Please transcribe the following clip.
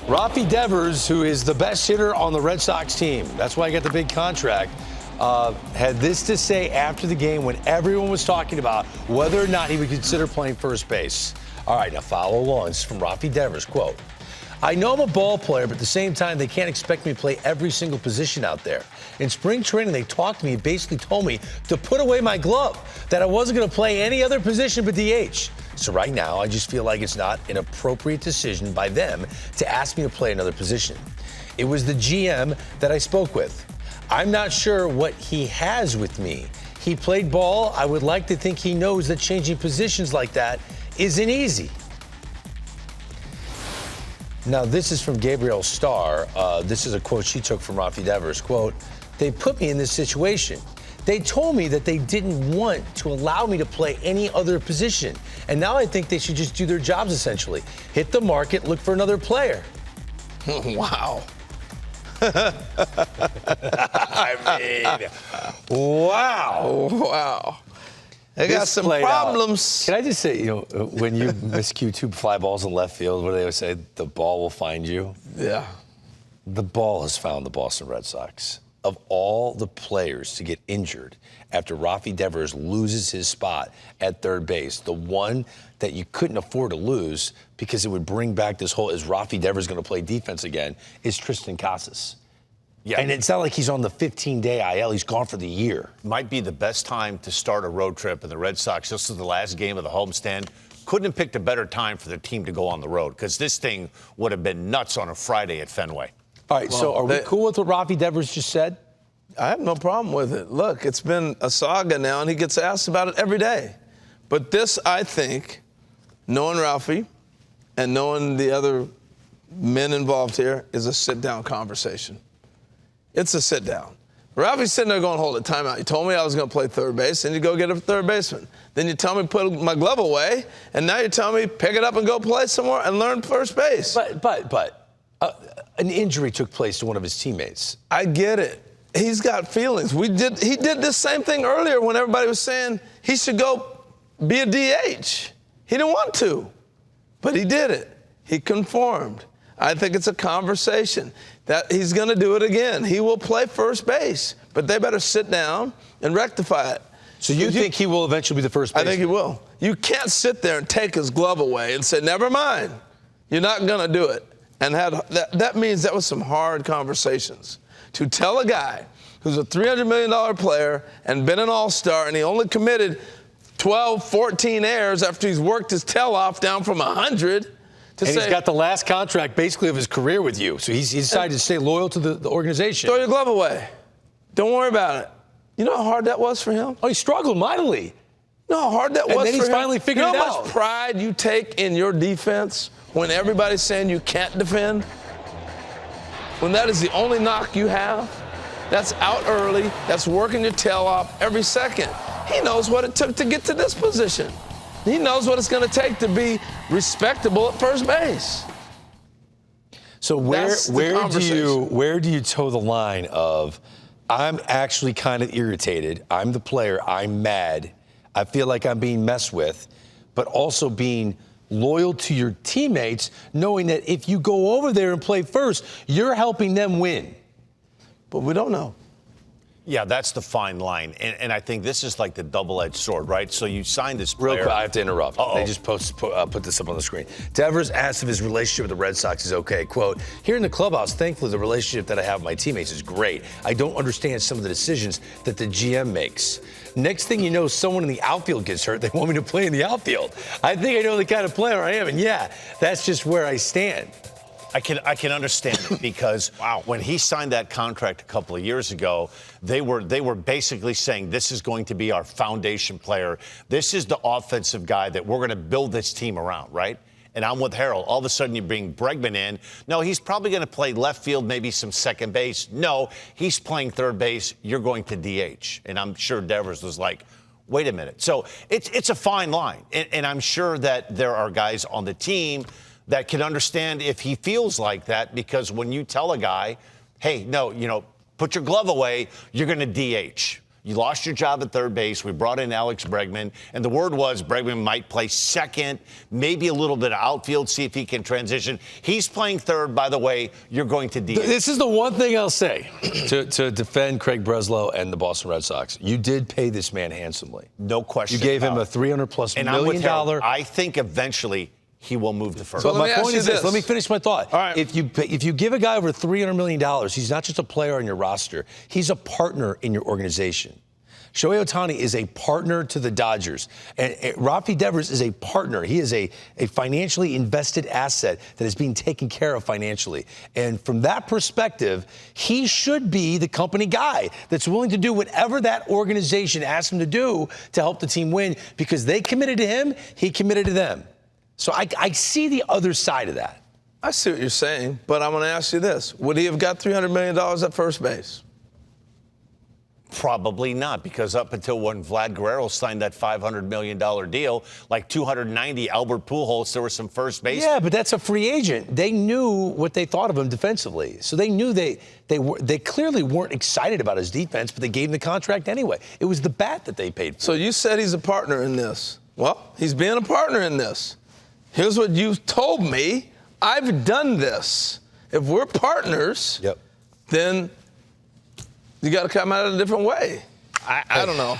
Rafael Devers, who is the best hitter on the Red Sox team, that's why he got the big contract, had this to say after the game when everyone was talking about whether or not he would consider playing first base. All right, now follow along. This is from Rafael Devers, quote, "I know I'm a ball player, but at the same time, they can't expect me to play every single position out there. In spring training, they talked to me and basically told me to put away my glove, that I wasn't going to play any other position but DH. So right now, I just feel like it's not an appropriate decision by them to ask me to play another position. It was the GM that I spoke with. I'm not sure what he has with me. He played ball. I would like to think he knows that changing positions like that isn't easy." Now, this is from Gabrielle Starr. This is a quote she took from Rafael Devers. Quote, "They put me in this situation. They told me that they didn't want to allow me to play any other position. And now I think they should just do their jobs, essentially. Hit the market, look for another player." Wow. I mean, wow. Wow. They got some problems. Can I just say, when you miscue two fly balls in left field, what do they always say? The ball will find you. Yeah. The ball has found the Boston Red Sox. Of all the players to get injured after Rafael Devers loses his spot at third base, the one that you couldn't afford to lose because it would bring back this whole, is Rafael Devers going to play defense again, is Tristan Casas. Yeah. And it's not like he's on the 15-day IL. He's gone for the year. Might be the best time to start a road trip, and the Red Sox, this is the last game of the homestand, couldn't have picked a better time for their team to go on the road because this thing would have been nuts on a Friday at Fenway. All right, so are we cool with what Rafael Devers just said? I have no problem with it. Look, it's been a saga now, and he gets asked about it every day. But this, I think, knowing Ralphie and knowing the other men involved here, is a sit-down conversation. It's a sit-down. Ralphie's sitting there going, hold it, timeout. You told me I was going to play third base, and you go get a third baseman. Then you tell me put my glove away, and now you're telling me pick it up and go play somewhere and learn first base. But an injury took place to one of his teammates. I get it. He's got feelings. He did this same thing earlier when everybody was saying he should go be a DH. He didn't want to, but he did it. He conformed. I think it's a conversation that he's going to do it again. He will play first base, but they better sit down and rectify it. So you think he will eventually be the first baseman? I think he will. You can't sit there and take his glove away and say, never mind, you're not going to do it. And that means that was some hard conversations. To tell a guy who's a $300 million player and been an all-star and he only committed 12, 14 errors after he's worked his tail off down from 100 to and say, he's got the last contract basically of his career with you. So he decided to stay loyal to the organization. throw your glove away. Don't worry about it. You know how hard that was for him? Oh, he struggled mightily. You know how hard that was for him? And then he's finally figured it out. You know how much pride you take in your defense when everybody's saying you can't defend? When that is the only knock you have? That's out early. That's working your tail off every second. He knows what it took to get to this position. He knows what it's going to take to be respectable at first base. So where do you toe the line of, I'm actually kind of irritated, I'm the player, I'm mad, I feel like I'm being messed with, but also being loyal to your teammates, knowing that if you go over there and play first, you're helping them win? But we don't know. Yeah, that's the fine line. And I think this is like the double-edged sword, right? So you signed this player. Real quick, I have to interrupt. Uh-oh. They just put this up on the screen. Devers asked if his relationship with the Red Sox is okay. Quote, "Here in the clubhouse, thankfully, the relationship that I have with my teammates is great. I don't understand some of the decisions that the GM makes. Next thing you know, someone in the outfield gets hurt. They want me to play in the outfield. I think I know the kind of player I am. And yeah, that's just where I stand." I can understand it because when he signed that contract a couple of years ago, they were basically saying this is going to be our foundation player. This is the offensive guy that we're going to build this team around, right? And I'm with Harold. All of a sudden you bring Bregman in. No, he's probably going to play left field, maybe some second base. No, he's playing third base. You're going to DH. And I'm sure Devers was like, wait a minute. So it's a fine line. And I'm sure that there are guys on the team that can understand if he feels like that, because when you tell a guy, hey, no, put your glove away, you're going to DH. You lost your job at third base. We brought in Alex Bregman, and the word was Bregman might play second, maybe a little bit of outfield, see if he can transition. He's playing third, by the way. You're going to DH. This is the one thing I'll say to defend Craig Breslow and the Boston Red Sox. You did pay this man handsomely. No question. You gave him a $300+ million. I think eventually he will move to first. So But my point is this. Let me finish my thought. All right. If you give a guy over $300 million, he's not just a player on your roster. He's a partner in your organization. Shohei Ohtani is a partner to the Dodgers. And Rafael Devers is a partner. He is a financially invested asset that is being taken care of financially. And from that perspective, he should be the company guy that's willing to do whatever that organization asks him to do to help the team win, because they committed to him, he committed to them. So I see the other side of that. I see what you're saying, but I'm going to ask you this. Would he have got $300 million at first base? Probably not, because up until when Vlad Guerrero signed that $500 million deal, like 290 Albert Pujols, there was some first base. Yeah, but that's a free agent. They knew what they thought of him defensively. So they knew they clearly weren't excited about his defense, but they gave him the contract anyway. It was the bat that they paid for. So you said he's a partner in this. Well, he's being a partner in this. Here's what you told me. I've done this. If we're partners, then you got to come at it a different way. I don't know.